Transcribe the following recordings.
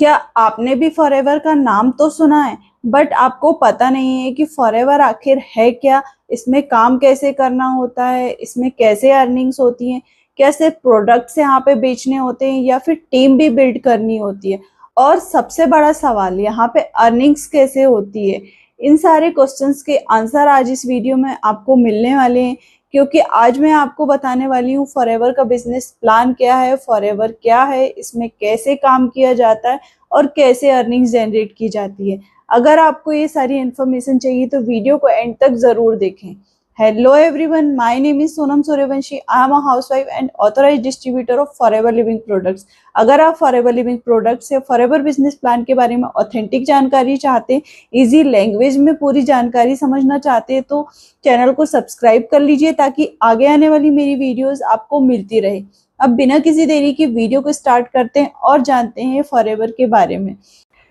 क्या आपने भी फॉरएवर का नाम तो सुना है, बट आपको पता नहीं है कि फॉरएवर आखिर है क्या, इसमें काम कैसे करना होता है, इसमें कैसे अर्निंग्स होती हैं, क्या सिर्फ प्रोडक्ट्स यहाँ पे बेचने होते हैं या फिर टीम भी बिल्ड करनी होती है, और सबसे बड़ा सवाल यहाँ पे अर्निंग्स कैसे होती है। इन सारे क्वेश्चंस के आंसर आज इस वीडियो में आपको मिलने वाले हैं, क्योंकि आज मैं आपको बताने वाली हूँ फॉरएवर का बिजनेस प्लान क्या है, फॉरएवर क्या है, इसमें कैसे काम किया जाता है और कैसे अर्निंग्स जनरेट की जाती है। अगर आपको ये सारी इन्फॉर्मेशन चाहिए तो वीडियो को एंड तक जरूर देखें। Hello everyone, my name is Sonam Suryavanshi. I am a housewife and authorised distributor of forever Living products. अगर आप फॉरएवर लिविंग प्रोडक्ट्स या फॉरएवर बिजनेस प्लान के बारे में ऑथेंटिक जानकारी चाहते हैं, इजी लैंग्वेज में पूरी जानकारी समझना चाहते हैं, तो चैनल को सब्सक्राइब कर लीजिए ताकि आगे आने वाली मेरी वीडियोस आपको मिलती रहे। अब बिना किसी देरी की वीडियो को स्टार्ट करते हैं और जानते हैं फॉरएवर के बारे में।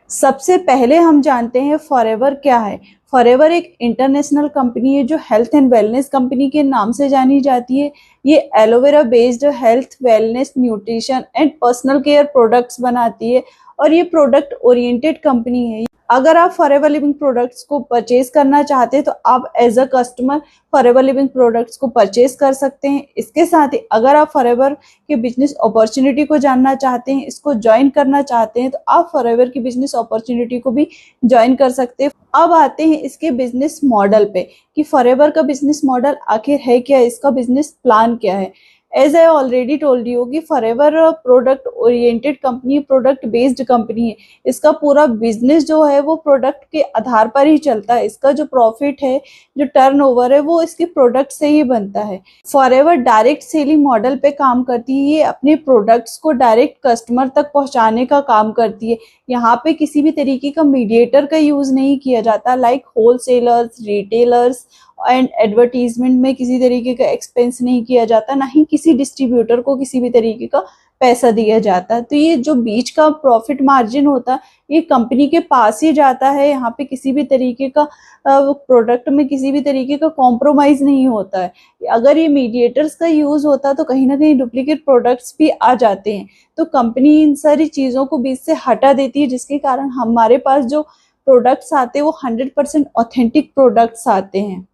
सबसे पहले हम जानते हैं फॉरएवर क्या है। फॉरएवर एक इंटरनेशनल कंपनी है जो हेल्थ एंड वेलनेस कंपनी के नाम से जानी जाती है। ये aloe vera based health, wellness, nutrition and personal care products बनाती है और ये प्रोडक्ट ओरिएंटेड कंपनी है। अगर आप फॉरएवर लिविंग प्रोडक्ट्स को परचेज करना चाहते हैं तो आप as a customer Forever Living Products को परचेज कर सकते हैं। इसके साथ ही अगर आप फॉरएवर के बिजनेस अपॉर्चुनिटी को जानना चाहते हैं, इसको ज्वाइन करना चाहते हैं, तो आप फॉरएवर की बिजनेस अपॉर्चुनिटी को भी ज्वाइन कर सकते हैं। अब आते हैं इसके बिजनेस मॉडल पे कि फॉरएवर का बिजनेस मॉडल आखिर है क्या, इसका बिजनेस प्लान क्या है। As I already told you कि forever product oriented company, product based company है। इसका पूरा बिजनेस जो है वो प्रोडक्ट के आधार पर ही चलता है। इसका जो प्रॉफिट है, जो टर्नओवर है, वो इसके प्रोडक्ट से ही बनता है। फॉरएवर डायरेक्ट सेलिंग मॉडल पे काम करती है। ये अपने प्रोडक्ट्स को डायरेक्ट कस्टमर तक पहुंचाने का काम करती है। यहाँ पे किसी भी तरीके का मीडिएटर का यूज नहीं किया जाता, like wholesalers, retailers and advertisement में किसी तरीके का एक्सपेंस नहीं किया जाता, ना ही किसी डिस्ट्रीब्यूटर को किसी भी तरीके का पैसा दिया जाता। तो ये जो बीच का प्रॉफिट मार्जिन होता है ये कंपनी के पास ही जाता है। यहाँ पे किसी भी तरीके का प्रोडक्ट में किसी भी तरीके का कॉम्प्रोमाइज नहीं होता है। अगर ये मीडिएटर्स का यूज होता तो कहीं ना कहीं डुप्लीकेट प्रोडक्ट्स भी आ जाते हैं। तो कंपनी इन सारी चीजों को बीच से हटा देती है, जिसके कारण हमारे पास जो प्रोडक्ट्स आते हैं वो 100% ऑथेंटिक प्रोडक्ट्स आते हैं।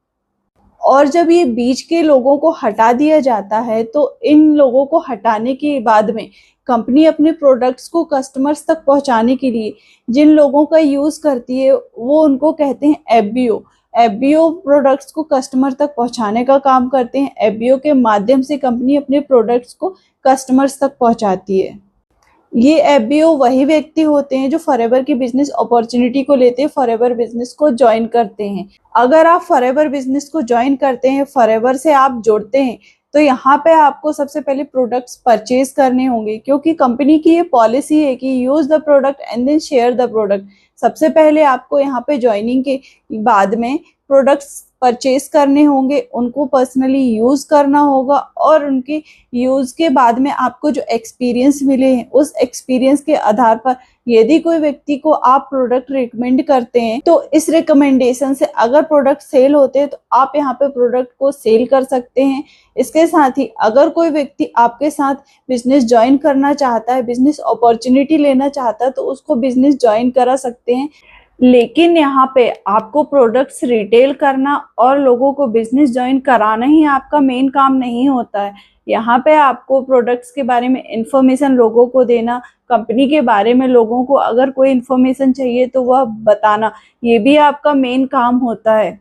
और जब ये बीच के लोगों को हटा दिया जाता है तो इन लोगों को हटाने के बाद में कंपनी अपने प्रोडक्ट्स को कस्टमर्स तक पहुंचाने के लिए जिन लोगों का यूज करती है वो उनको कहते हैं एफबीओ। एफबीओ प्रोडक्ट्स को कस्टमर तक पहुंचाने का काम करते हैं। एफबीओ के माध्यम से कंपनी अपने प्रोडक्ट्स को कस्टमर्स तक पहुंचाती है। ये एफबीओ वही व्यक्ति होते हैं जो फॉरएवर की बिजनेस अपॉर्चुनिटी को लेते हैं, फॉरएवर बिजनेस को ज्वाइन करते हैं। अगर आप फॉरएवर बिजनेस को ज्वाइन करते हैं, फॉरएवर से आप जुड़ते हैं, तो यहाँ पे आपको सबसे पहले प्रोडक्ट्स परचेज करने होंगे, क्योंकि कंपनी की ये पॉलिसी है कि use the product and then share the product. सबसे पहले आपको यहाँ पे ज्वाइनिंग के बाद में प्रोडक्ट्स परचेज करने होंगे, उनको पर्सनली यूज करना होगा और उनके यूज के बाद में आपको जो एक्सपीरियंस मिले हैं उस एक्सपीरियंस के आधार पर यदि कोई व्यक्ति को आप प्रोडक्ट रिकमेंड करते हैं तो इस रिकमेंडेशन से अगर प्रोडक्ट सेल होते हैं तो आप यहाँ पे प्रोडक्ट को सेल कर सकते हैं। इसके साथ ही अगर कोई व्यक्ति आपके साथ बिजनेस ज्वाइन करना चाहता है, बिजनेस अपॉर्चुनिटी लेना चाहता है, तो उसको बिजनेस ज्वाइन करा सकते हैं। लेकिन यहाँ पे आपको प्रोडक्ट्स रिटेल करना और लोगों को बिजनेस ज्वाइन कराना ही आपका मेन काम नहीं होता है। यहाँ पे आपको प्रोडक्ट्स के बारे में इंफॉर्मेशन लोगों को देना, कंपनी के बारे में लोगों को अगर कोई इंफॉर्मेशन चाहिए तो वह बताना, ये भी आपका मेन काम होता है।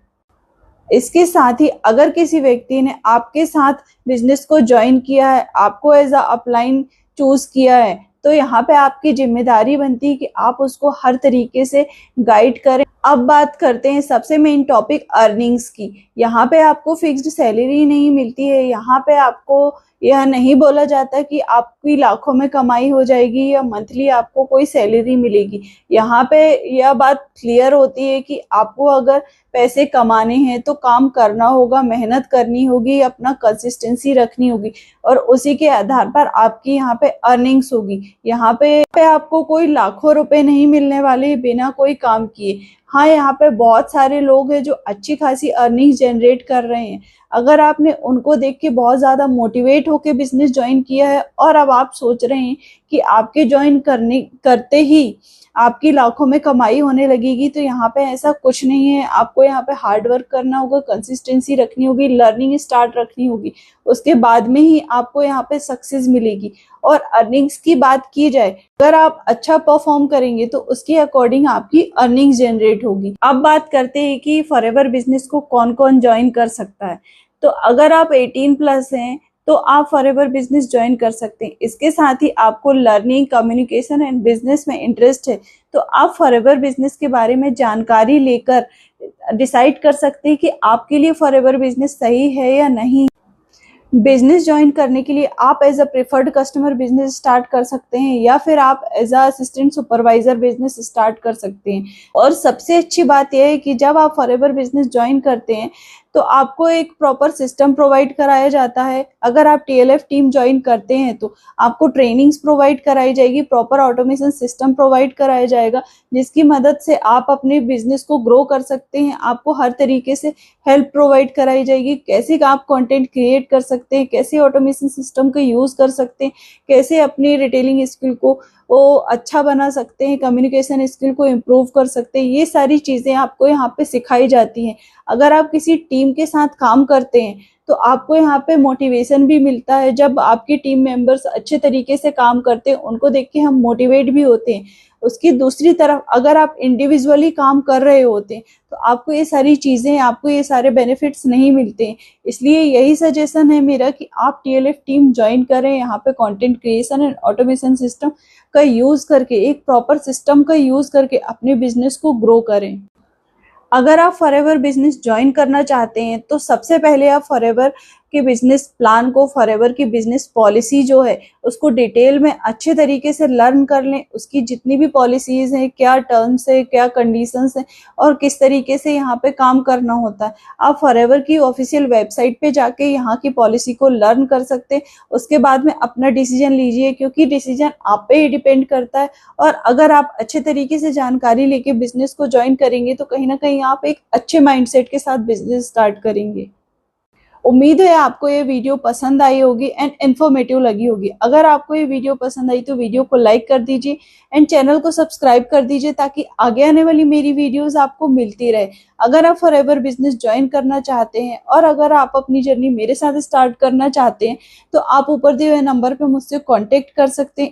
इसके साथ ही अगर किसी व्यक्ति ने आपके साथ बिजनेस को ज्वाइन किया है, आपको एज अ अपलाइन चूज किया है, तो यहाँ पे आपकी जिम्मेदारी बनती है कि आप उसको हर तरीके से गाइड करें। अब बात करते हैं सबसे मेन टॉपिक अर्निंग्स की। यहाँ पे आपको फिक्स्ड सैलरी नहीं मिलती है। यहाँ पे आपको यह नहीं बोला जाता कि आपकी लाखों में कमाई हो जाएगी या मंथली आपको कोई सैलरी मिलेगी। यहाँ पे यह बात क्लियर होती है कि आपको अगर पैसे कमाने हैं तो काम करना होगा, मेहनत करनी होगी, अपना कंसिस्टेंसी रखनी होगी और उसी के आधार पर आपकी यहाँ पे अर्निंग्स होगी। यहाँ पे आपको कोई लाखों रुपए नहीं मिलने वाले बिना कोई काम किए। हाँ, यहाँ पे बहुत सारे लोग हैं जो अच्छी खासी अर्निंग्स जनरेट कर रहे हैं। अगर आपने उनको देख के बहुत ज़्यादा मोटिवेट होके बिजनेस ज्वाइन किया है और अब आप सोच रहे हैं कि आपके ज्वाइन करते ही आपकी लाखों में कमाई होने लगेगी, तो यहाँ पे ऐसा कुछ नहीं है। आपको यहाँ पे हार्ड वर्क करना होगा, कंसिस्टेंसी रखनी होगी, लर्निंग स्टार्ट रखनी होगी, उसके बाद में ही आपको यहाँ पे सक्सेस मिलेगी। और अर्निंग्स की बात की जाए, अगर आप अच्छा परफॉर्म करेंगे तो उसके अकॉर्डिंग आपकी अर्निंग्स जनरेट होगी। अब बात करते हैं कि फॉरएवर बिजनेस को कौन कौन ज्वाइन कर सकता है। तो अगर आप 18+ हैं तो आप फॉरएवर बिजनेस ज्वाइन कर सकते हैं। इसके साथ ही आपको लर्निंग, कम्युनिकेशन एंड बिजनेस में इंटरेस्ट है तो आप फॉरएवर बिजनेस के बारे में जानकारी लेकर डिसाइड कर सकते हैं कि आपके लिए फॉरएवर बिजनेस सही है या नहीं। बिजनेस ज्वाइन करने के लिए आप as a preferred customer business start कर सकते हैं या फिर आप as a assistant supervisor business start कर सकते हैं। और सबसे अच्छी बात यह है कि जब आप फॉरएवर बिजनेस ज्वाइन करते हैं तो आपको एक प्रॉपर सिस्टम प्रोवाइड कराया जाता है। अगर आप टीएलएफ टीम ज्वाइन करते हैं तो आपको ट्रेनिंग्स प्रोवाइड कराई जाएगी, प्रॉपर ऑटोमेशन सिस्टम प्रोवाइड कराया जाएगा, जिसकी मदद से आप अपने बिजनेस को ग्रो कर सकते हैं। आपको हर तरीके से हेल्प प्रोवाइड कराई जाएगी, कैसे आप कंटेंट क्रिएट कर सकते हैं, कैसे ऑटोमेशन सिस्टम का यूज कर सकते हैं, कैसे अपनी रिटेलिंग स्किल को अच्छा बना सकते हैं, कम्युनिकेशन स्किल को इम्प्रूव कर सकते हैं। ये सारी चीजें आपको यहाँ पे सिखाई जाती हैं। अगर आप किसी टीम के साथ काम करते हैं तो आपको यहाँ पे मोटिवेशन भी मिलता है। जब आपकी टीम मेंबर्स अच्छे तरीके से काम करते हैं, उनको देख के हम मोटिवेट भी होते हैं। उसकी दूसरी तरफ अगर आप इंडिविजुअली काम कर रहे होते हैं तो आपको ये सारी चीजें, आपको ये सारे बेनिफिट्स नहीं मिलते हैं। इसलिए यही सजेशन है मेरा कि आप टीएलएफ टीम ज्वाइन करें। यहाँ पे content creation and automation system का यूज करके, एक प्रॉपर सिस्टम का यूज करके अपने बिजनेस को ग्रो करें। अगर आप फॉरएवर बिजनेस ज्वाइन करना चाहते हैं तो सबसे पहले आप फॉरएवर के बिजनेस प्लान को, फॉरएवर की बिजनेस पॉलिसी जो है उसको डिटेल में अच्छे तरीके से लर्न कर लें। उसकी जितनी भी पॉलिसीज हैं, क्या टर्म्स है, क्या कंडीशंस हैं और किस तरीके से यहाँ पे काम करना होता है, आप फॉरएवर की ऑफिशियल वेबसाइट पे जाके यहाँ की पॉलिसी को लर्न कर सकते हैं। उसके बाद में अपना डिसीजन लीजिए, क्योंकि डिसीजन आप पे ही डिपेंड करता है। और अगर आप अच्छे तरीके से जानकारी लेके बिजनेस को ज्वाइन करेंगे तो कहीं ना कहीं आप एक अच्छे माइंडसेट के साथ बिजनेस स्टार्ट करेंगे। उम्मीद है आपको ये वीडियो पसंद आई होगी एंड इन्फॉर्मेटिव लगी होगी। अगर आपको ये वीडियो पसंद आई तो वीडियो को लाइक कर दीजिए एंड चैनल को सब्सक्राइब कर दीजिए, ताकि आगे आने वाली मेरी वीडियोस आपको मिलती रहे। अगर आप फॉरएवर बिजनेस ज्वाइन करना चाहते हैं और अगर आप अपनी जर्नी मेरे साथ स्टार्ट करना चाहते हैं तो आप ऊपर दिए हुए नंबर पर मुझसे कॉन्टेक्ट कर सकते हैं।